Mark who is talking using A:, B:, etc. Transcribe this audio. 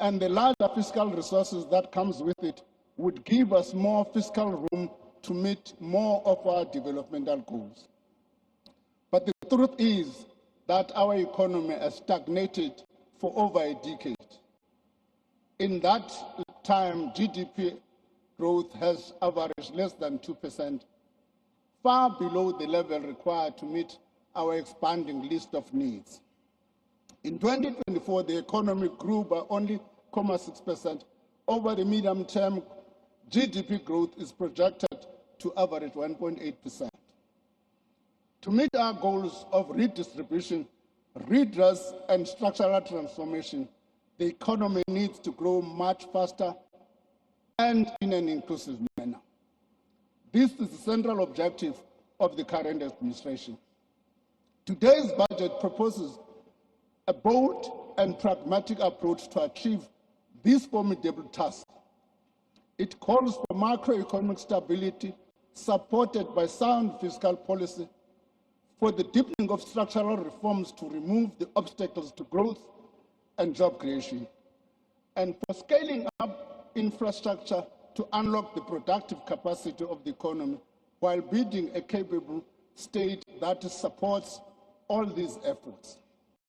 A: and the larger fiscal resources that comes with it would give us more fiscal room to meet more of our developmental goals. But the truth is that our economy has stagnated for over a decade. In that time, GDP growth has averaged less than 2%, far below the level required to meet our expanding list of needs. In 2024, the economy grew by only 0.6%. Over the medium term, GDP growth is projected to average 1.8%. To meet our goals of redistribution, redress, and structural transformation, the economy needs to grow much faster and in an inclusive manner. This is the central objective of the current administration. Today's budget proposes a bold and pragmatic approach to achieve this formidable task. It calls for macroeconomic stability supported by sound fiscal policy, for the deepening of structural reforms to remove the obstacles to growth and job creation, and for scaling up infrastructure to unlock the productive capacity of the economy while building a capable state that supports all these efforts.